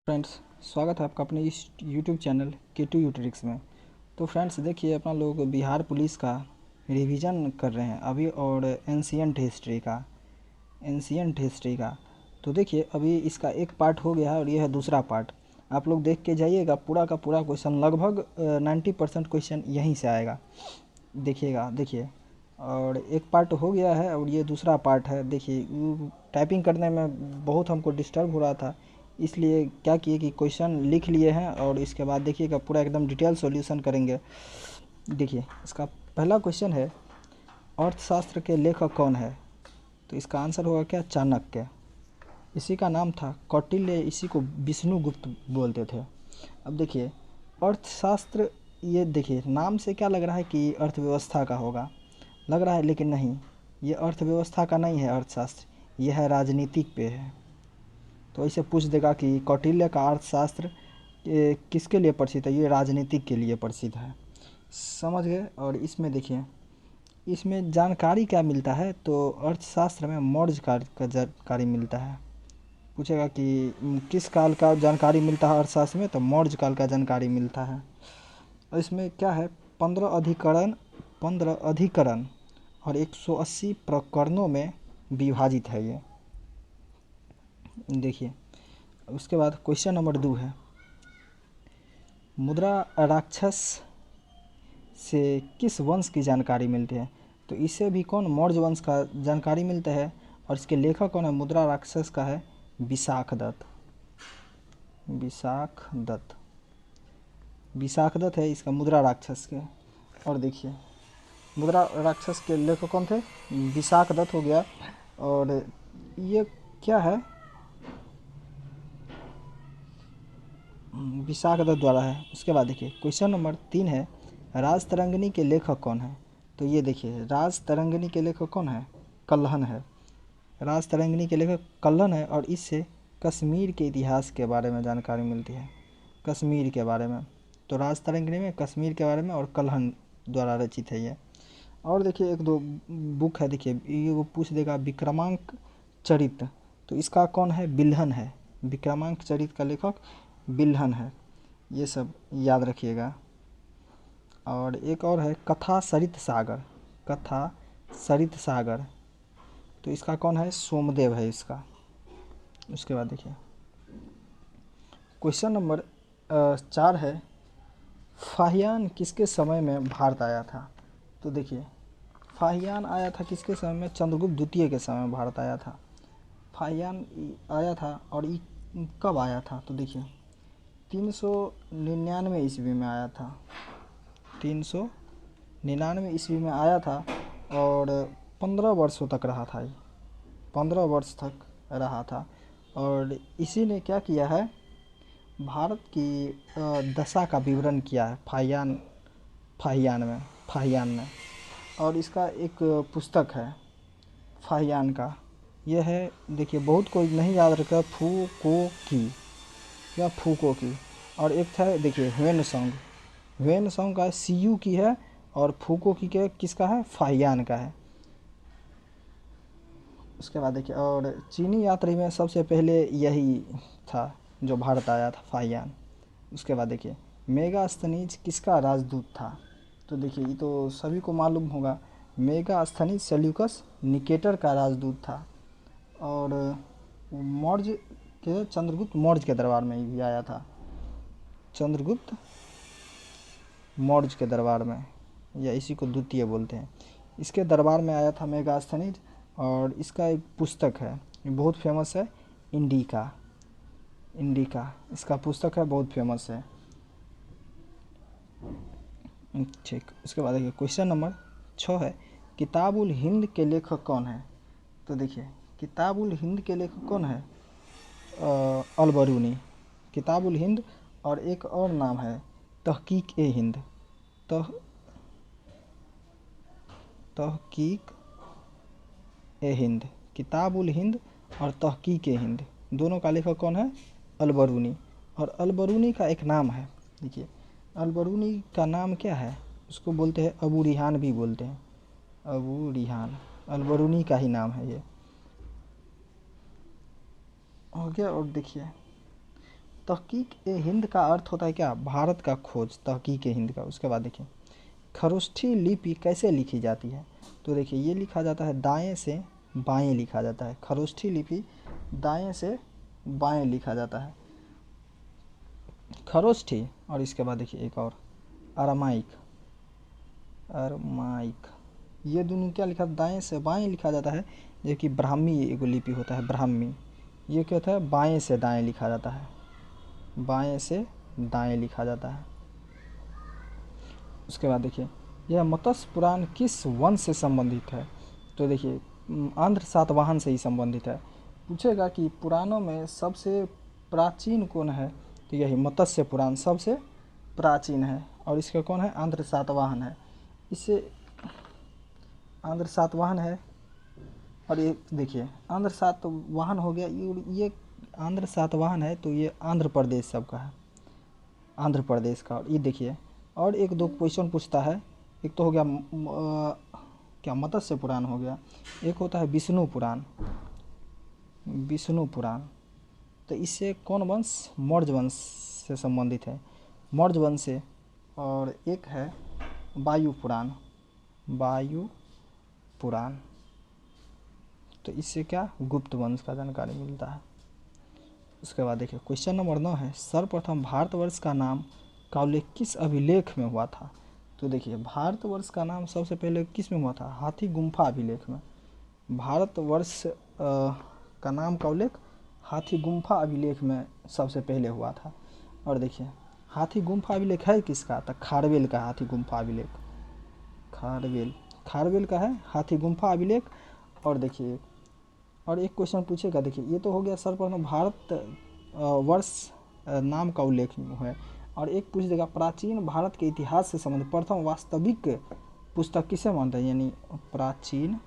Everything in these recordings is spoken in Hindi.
फ्रेंड्स, स्वागत है आपका अपने इस यूट्यूब चैनल K2 यूट्रिक्स में। तो फ्रेंड्स देखिए, अपना लोग बिहार पुलिस का रिवीजन कर रहे हैं अभी, और एंशियंट हिस्ट्री का। तो देखिए, अभी इसका एक पार्ट हो गया है और ये है दूसरा पार्ट। आप लोग देख के जाइएगा, पूरा का पूरा क्वेश्चन लगभग 90% क्वेश्चन यहीं से आएगा। देखिएगा, देखिए, और एक पार्ट हो गया है और ये दूसरा पार्ट है। देखिए, टाइपिंग करने में बहुत हमको डिस्टर्ब हो रहा था, इसलिए क्या किए कि क्वेश्चन लिख लिए हैं और इसके बाद देखिएगा पूरा एकदम डिटेल सॉल्यूशन करेंगे। देखिए, इसका पहला क्वेश्चन है, अर्थशास्त्र के लेखक कौन है? तो इसका आंसर होगा क्या? चाणक्य। इसी का नाम था कौटिल्य, इसी को विष्णुगुप्त बोलते थे। अब देखिए, अर्थशास्त्र, ये देखिए नाम से क्या लग रहा है कि अर्थव्यवस्था का होगा, लग रहा है, लेकिन नहीं, ये अर्थव्यवस्था का नहीं है अर्थशास्त्र, यह है राजनीतिक पे है। तो इसे पूछ देगा कि कौटिल्य का अर्थशास्त्र किसके लिए प्रसिद्ध है? ये राजनीतिक के लिए प्रसिद्ध है। समझ गए? और इसमें देखिए, इसमें जानकारी क्या मिलता है? तो अर्थशास्त्र में मौर्य काल का जानकारी मिलता है। पूछेगा कि किस काल का जानकारी मिलता है अर्थशास्त्र में? तो मौर्य काल का जानकारी मिलता है। और इसमें क्या है, 15 अधिकरण और 180 प्रकरणों में विभाजित है ये। देखिए, उसके बाद क्वेश्चन नंबर 2 है, मुद्रा राक्षस से किस वंश की जानकारी मिलती है? तो इससे भी कौन? मौर्य वंश का जानकारी मिलता है। और इसके लेखक कौन है? मुद्रा राक्षस का है विशाखदत्त। विशाखदत्त है इसका, मुद्रा राक्षस के। और देखिए, मुद्रा राक्षस के लेखक कौन थे? विशाखदत्त हो गया। और ये क्या है? विशाखदत्त द्वारा है। उसके बाद देखिए, क्वेश्चन नंबर 3 है, राजतरंगिणी के लेखक कौन है? तो ये देखिए, राजतरंगिणी के लेखक कौन है? कल्हण है। राजतरंगिणी के लेखक कल्हण है, और इससे कश्मीर के इतिहास के बारे में जानकारी मिलती है, कश्मीर के बारे में। तो राजतरंगिणी में कश्मीर के बारे में और कल्हण द्वारा रचित है ये। और देखिए, एक दो बुक है, देखिए ये वो पूछ देगा, विक्रमांक चरित, तो इसका कौन है? बिल्हन है। विक्रमांक चरित का लेखक बिल्हन है। ये सब याद रखिएगा। और एक और है, कथा सरित सागर, तो इसका कौन है? सोमदेव है इसका। उसके बाद देखिए, क्वेश्चन नंबर 4 है, फाहियान किसके समय में भारत आया था? तो देखिए, फाहियान आया था किसके समय में? चंद्रगुप्त द्वितीय के समय में भारत आया था। फाहियान आया था, और ये कब आया था? तो देखिए, 399 ईस्वी में आया था। 399 ईस्वी में आया था, और 15 वर्षों तक रहा था ये, 15 वर्ष तक रहा था। और इसी ने क्या किया है? भारत की दशा का विवरण किया है फाहियान ने। और इसका एक पुस्तक है फाहियान का, यह है, देखिए बहुत कोई नहीं याद रखा, फूको की। और एक था, देखिए, ह्वेनसोंग का सीयू की है, और फूको की के किसका है? फाहियान का है। उसके बाद देखिए, और चीनी यात्री में सबसे पहले यही था जो भारत आया था, फाहियान। उसके बाद देखिए, मेगास्थनीज किसका राजदूत था? तो देखिए, ये तो सभी को मालूम होगा, मेगास्थनीज सेल्यूकस निकेटर का राजदूत था। और चंद्रगुप्त मौर्य के दरबार में भी आया था, चंद्रगुप्त मौर्य के दरबार में, या इसी को द्वितीय बोलते हैं, इसके दरबार में आया था मेगास्थनीज। और इसका एक पुस्तक है, ये बहुत फेमस है, इंडिका, इसका पुस्तक है, बहुत फेमस है। ठीक। उसके बाद देखिए, क्वेश्चन नंबर 6 है, किताबुल हिंद के लेखक कौन है? तो देखिए, किताबुल हिंद के लेखक कौन है? अलबरूनी। किताबुल हिंद, और एक और नाम है तहकीक ए हिंद। तहकीक ए हिंद, किताबुल हिंद और तहकीक ए हिंद, दोनों का लेखक कौन है? अलबरूनी। और अलबरूनी का एक नाम है, देखिए, अलबरूनी का नाम क्या है? उसको बोलते हैं अबू रिहान भी बोलते हैं, अबू रिहान, अलबरूनी का ही नाम है ये, हो गया। और देखिए, तहकीक ए हिंद का अर्थ होता है क्या? भारत का खोज, तहकीक ए हिंद का। उसके बाद देखिए खरोष्ठी लिपि कैसे लिखी जाती है? तो देखिए ये लिखा जाता है दाएं से बाएं लिखा जाता है। खरोष्ठी लिपि दाएं से बाएं लिखा जाता है, खरोष्ठी। और इसके बाद देखिए एक और अरामाइक, अरमाइक, ये दोनों क्या लिखा, दाएं से बाएं लिखा जाता है। जो कि ब्राह्मी एक लिपि होता है, ब्राह्मी, ये कहता है बाएं से दाएं लिखा जाता है, बाएं से दाएं लिखा जाता है। उसके बाद देखिए यह मत्स्य पुराण किस वंश से संबंधित है? तो देखिए आंध्र सातवाहन से ही संबंधित है। पूछेगा कि पुराणों में सबसे प्राचीन कौन है, तो यही मत्स्य पुराण सबसे प्राचीन है। और इसका कौन है? आंध्र सातवाहन है। इससे आंध्र सातवाहन है। और ये देखिए आंध्र सातवाहन हो गया, ये आंध्र सातवाहन है तो ये आंध्र प्रदेश सबका है, आंध्र प्रदेश का। और ये देखिए और एक दो क्वेश्चन पूछता है। एक तो हो गया क्या मत्स्य पुराण हो गया, एक होता है विष्णु पुराण, विष्णु पुराण। तो इससे कौन वंश? मौर्य वंश से संबंधित है, मौर्य वंश से। और एक है वायु पुराण, वायु पुराण। तो इससे क्या? गुप्त वंश का जानकारी मिलता है। उसके बाद देखिए क्वेश्चन नंबर 9 है सर्वप्रथम भारतवर्ष का नाम का उल्लेख किस अभिलेख में हुआ था? तो देखिए भारतवर्ष का नाम सबसे पहले किस में हुआ था? हाथी गुम्फा अभिलेख में। भारतवर्ष का नाम का उल्लेख हाथी गुम्फा अभिलेख में सबसे पहले हुआ था। और देखिए हाथी गुम्फा अभिलेख है किसका? तो खारवेल का हाथी गुम्फा अभिलेख, खारवेल, खारवेल का है हाथी गुम्फा अभिलेख। और देखिए और एक क्वेश्चन पूछेगा, देखिए ये तो हो गया सर्वप्रथम भारत वर्ष नाम का उल्लेख है। और एक पूछ देगा प्राचीन भारत के इतिहास से संबंधित प्रथम वास्तविक पुस्तक किसे मानते हैं? यानी प्राचीन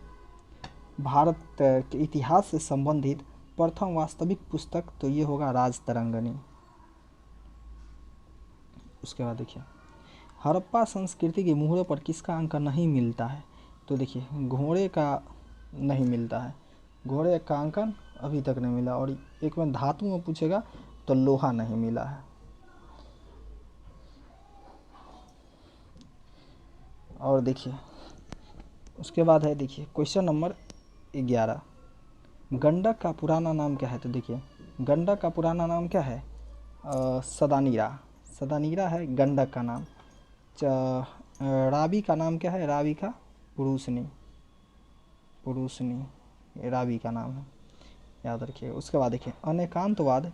भारत के इतिहास से संबंधित प्रथम वास्तविक पुस्तक, तो ये होगा राजतरंगिणी। उसके बाद देखिए हड़प्पा संस्कृति के मुहरों पर किसका अंकन नहीं मिलता है? तो देखिए घोड़े का नहीं मिलता है, घोड़े का अंकन अभी तक नहीं मिला। और एक में धातु में पूछेगा तो लोहा नहीं मिला है। और देखिए उसके बाद है देखिए क्वेश्चन नंबर 11 गंडक का पुराना नाम क्या है? तो देखिए गंडक का पुराना नाम क्या है? सदानीरा, सदानीरा है गंडक का नाम। रावी का नाम क्या है? रावी का पुरुषनी, पुरुषनी रावी का नाम है, याद रखिए। उसके बाद देखिए अनेकांतवाद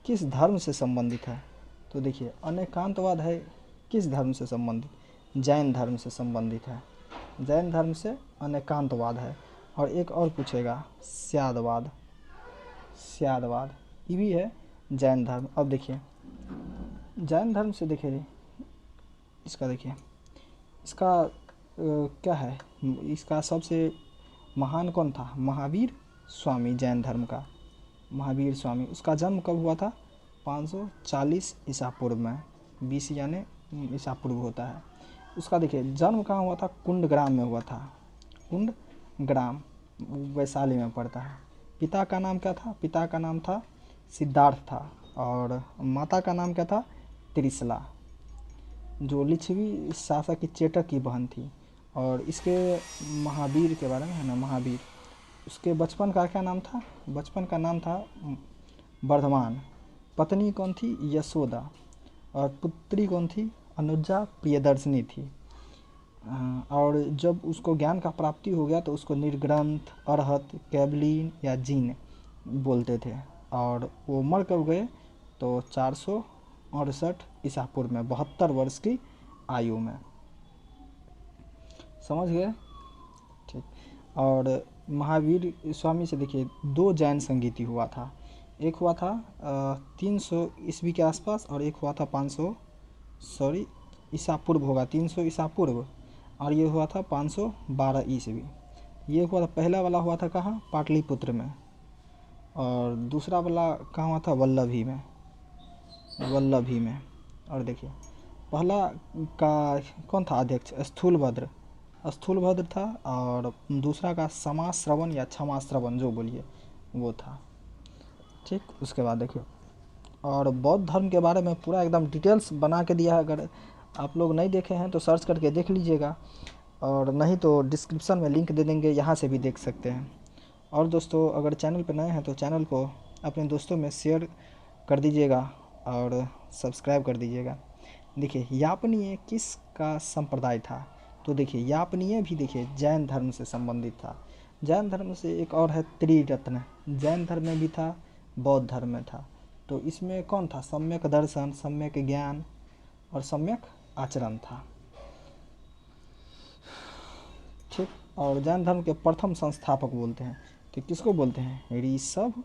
किस धर्म से संबंधित है? तो देखिए अनेकांतवाद है किस धर्म से संबंधित? जैन धर्म से संबंधित है, जैन धर्म से अनेकांतवाद है। और एक और पूछेगा स्यादवाद, स्यादवाद ये भी है जैन धर्म। अब देखिए जैन धर्म से देखिए इसका, देखिए इसका क्या है? इसका सबसे महान कौन था? महावीर स्वामी, जैन धर्म का महावीर स्वामी। उसका जन्म कब हुआ था? 540 ईसा पूर्व में, 20 यानी ईसा पूर्व होता है। उसका देखिए जन्म कहाँ हुआ था? कुंडग्राम में हुआ था, कुंडग्राम वैशाली में पड़ता है। पिता का नाम क्या था? पिता का नाम था सिद्धार्थ था। और माता का नाम क्या था? त्रिशला, जो लिच्छवी शासक की चेटक की बहन थी। और इसके महावीर के बारे में है ना, महावीर, उसके बचपन का क्या नाम था? बचपन का नाम था वर्धमान। पत्नी कौन थी? यशोदा। और पुत्री कौन थी? अनुजा प्रियदर्शनी थी। और जब उसको ज्ञान का प्राप्ति हो गया तो उसको निर्ग्रंथ, अरहत, कैबलीन या जीन बोलते थे। और वो मर कब गए? तो 468 ईसा पूर्व में, 72 वर्ष की आयु में। समझ गए? ठीक। और महावीर स्वामी से देखिए 2 जैन संगीति हुआ था। एक हुआ था 300 ईस्वी के आसपास, और एक हुआ था 500 ईसा पूर्व होगा, 300 ईसा पूर्व। और ये हुआ था 512 ईस्वी। ये हुआ था, पहला वाला हुआ था कहाँ? पाटलिपुत्र में। और दूसरा वाला कहाँ हुआ था? वल्लभी में, वल्लभी में। और देखिए पहला का कौन था अध्यक्ष? स्थूलभद्र, स्थूलभद्र था। और दूसरा का समाश्रवण या क्षमाश्रवण जो बोलिए वो था। ठीक। उसके बाद देखिए और बौद्ध धर्म के बारे में पूरा एकदम डिटेल्स बना के दिया है। अगर आप लोग नहीं देखे हैं तो सर्च करके देख लीजिएगा, और नहीं तो डिस्क्रिप्शन में लिंक दे देंगे, यहाँ से भी देख सकते हैं। और दोस्तों, अगर चैनल पर नए हैं तो चैनल को अपने दोस्तों में शेयर कर दीजिएगा और सब्सक्राइब कर दीजिएगा। देखिए, यापनीय किसका संप्रदाय था? तो देखिए, यापनीय भी देखिए जैन धर्म से संबंधित था। जैन धर्म से एक और है त्रिरत्न, जैन धर्म में भी था, बौद्ध धर्म में था। तो इसमें कौन था? सम्यक दर्शन, सम्यक ज्ञान और सम्यक आचरण था। ठीक। और जैन धर्म के प्रथम संस्थापक बोलते हैं तो किसको बोलते हैं? ऋषभ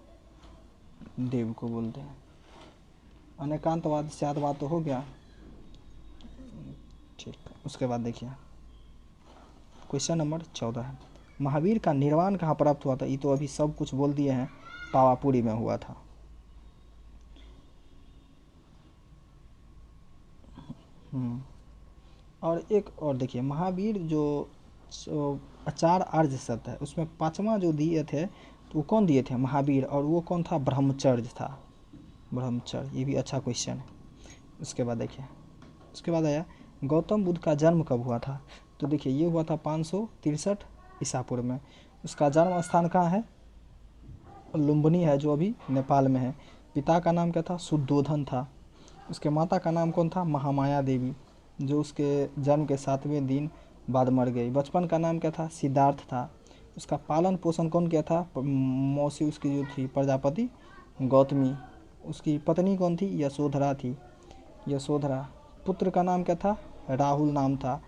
देव को बोलते हैं। अनेकांतवाद स्यादवाद तो हो गया। ठीक। उसके बाद देखिए क्वेश्चन नंबर 14 है, महावीर का निर्वाण कहाँ प्राप्त हुआ था? ये तो अभी सब कुछ बोल दिए हैं, पावापुरी में हुआ था। और एक और देखिए, महावीर जो आचार आर्य सत्य है उसमें पांचवा जो दिए थे तो वो कौन दिए थे? महावीर। और वो कौन था? ब्रह्मचर्य था, ब्रह्मचर्य। ये भी अच्छा क्वेश्चन है। उसके बाद देखिए, उसके बाद आया गौतम बुद्ध का जन्म कब हुआ था? तो देखिए, ये हुआ था 563 ईसा पूर्व में। उसका जन्म स्थान कहाँ है? लुम्बिनी है, जो अभी नेपाल में है। पिता का नाम क्या था? शुद्धोधन था। उसके माता का नाम कौन था? महामाया देवी, जो उसके जन्म के 7वें दिन बाद मर गई। बचपन का नाम क्या था? सिद्धार्थ था। उसका पालन पोषण कौन किया था? मौसी उसकी जो थी प्रजापति गौतमी। उसकी पत्नी कौन थी? यशोधरा थी, यशोधरा। पुत्र का नाम क्या था? राहुल नाम था।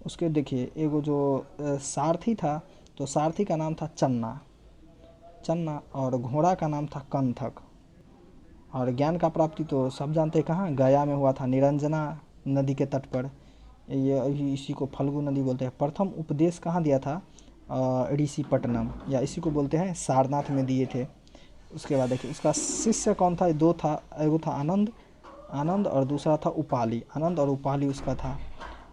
उसके देखिए एगो जो सारथी था, तो सारथी का नाम था चन्ना, चन्ना। और घोड़ा का नाम था कंथक। और ज्ञान का प्राप्ति तो सब जानते हैं कहाँ? गया में हुआ था, निरंजना नदी के तट पर। ये इसी को फल्गु नदी बोलते हैं। प्रथम उपदेश कहाँ दिया था? ऋषिपट्टनम, या इसी को बोलते हैं सारनाथ में दिए थे। उसके बाद देखिए, उसका शिष्य कौन था? दो था, एगो था आनंद, आनंद, और दूसरा था उपाली। आनंद और उपाली उसका था।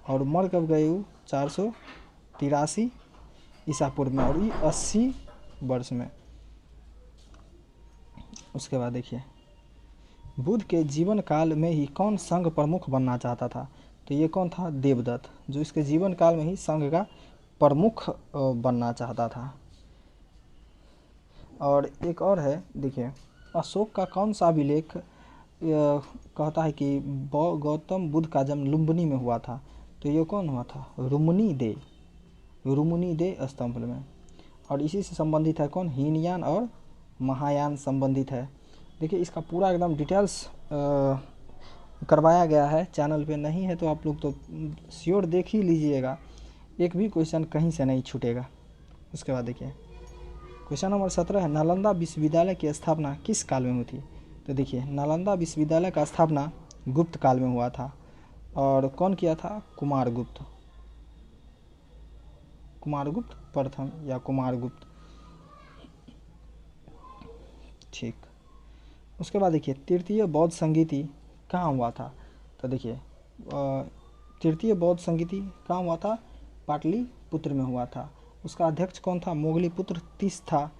और मर कब गए वो? 483 ईसा पूर्व में, और ये 80 वर्ष में। उसके बाद देखिए, बुद्ध के जीवन काल में ही कौन संघ प्रमुख बनना चाहता था? तो ये कौन था? देवदत्त, जो इसके जीवन काल में ही संघ का प्रमुख बनना चाहता था। और एक और है, देखिए, अशोक का कौन सा अभिलेख कहता है कि गौतम बुद्ध का जन्म लुम्बिनी में हुआ था? तो ये कौन हुआ था? रुम्नी दे, रुम्नी दे स्तंभ में। और इसी से संबंधित है कौन? हीनयान और महायान संबंधित है। देखिए, इसका पूरा एकदम डिटेल्स करवाया गया है। चैनल पे नहीं है तो आप लोग तो श्योर देख ही लीजिएगा, एक भी क्वेश्चन कहीं से नहीं छूटेगा। उसके बाद देखिए क्वेश्चन नंबर 17 है, नालंदा विश्वविद्यालय की स्थापना किस काल में हुई थी? तो देखिए, नालंदा विश्वविद्यालय का स्थापना गुप्त काल में हुआ था। और कौन किया था? कुमारगुप्त, कुमारगुप्त प्रथम या कुमारगुप्त। ठीक। उसके बाद देखिए, तृतीय बौद्ध संगीति कहाँ हुआ था? तो देखिए, तृतीय बौद्ध संगीति कहाँ हुआ था? पाटलिपुत्र में हुआ था। उसका अध्यक्ष कौन था? मोगलीपुत्र तीस था।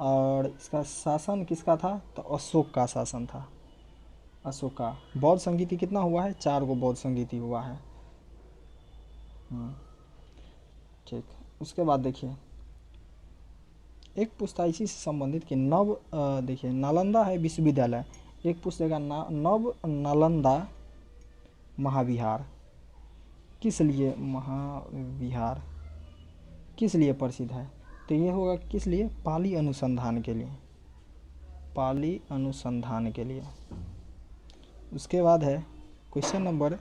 और इसका शासन किसका था? तो अशोक का शासन था, अशोक का। बौद्ध संगीति कितना हुआ है? 4 गो बौद्ध संगीति हुआ है। ठीक। उसके बाद देखिए, एक पुस्तक इसी से संबंधित कि नव देखिए, नालंदा है विश्वविद्यालय, एक पुस्तक नव नालंदा महाविहार किस लिए, महाविहार किस लिए प्रसिद्ध है? तो ये होगा किस लिए? पाली अनुसंधान के लिए, पाली अनुसंधान के लिए। उसके बाद है क्वेश्चन नंबर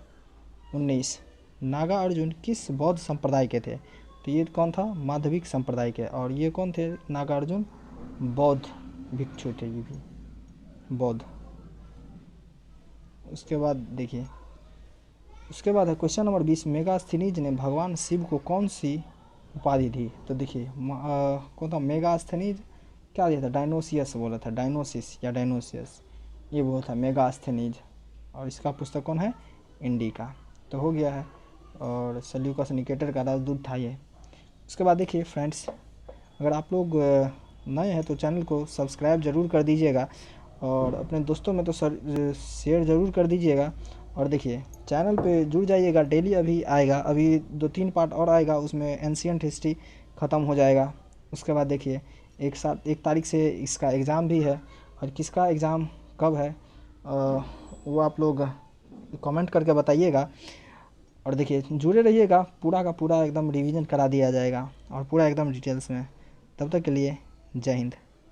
19, नागा अर्जुन किस बौद्ध संप्रदाय के थे? तो ये कौन था? माधविक संप्रदाय के। और ये कौन थे? नागार्जुन बौद्ध भिक्षु थे, ये भी बौद्ध। उसके बाद देखिए, उसके बाद है क्वेश्चन नंबर 20, मेगास्थनीज ने भगवान शिव को कौन सी उपाधि दी? तो देखिए, कौन था? मेगास्थनीज क्या दिया था? डायनोसियस बोला था, डायनोसिस या डायनोसियस, ये बोला था मेगास्थनीज। और इसका पुस्तक कौन है? इंडिका। तो हो गया है। और सेल्यूकस निकेटर का राजदूत था ये। उसके बाद देखिए फ्रेंड्स, अगर आप लोग नए हैं तो चैनल को सब्सक्राइब ज़रूर कर दीजिएगा, और अपने दोस्तों में तो शेयर ज़रूर कर दीजिएगा। और देखिए चैनल पे जुड़ जाइएगा, डेली अभी आएगा, अभी 2-3 पार्ट और आएगा, उसमें एंशिएंट हिस्ट्री ख़त्म हो जाएगा। उसके बाद देखिए 1 तारीख से इसका एग्ज़ाम भी है, और किसका एग्ज़ाम कब है वो आप लोग कमेंट करके बताइएगा। और देखिए जुड़े रहिएगा, पूरा का पूरा एकदम रिवीजन करा दिया जाएगा और पूरा एकदम डिटेल्स में। तब तक के लिए जय हिंद।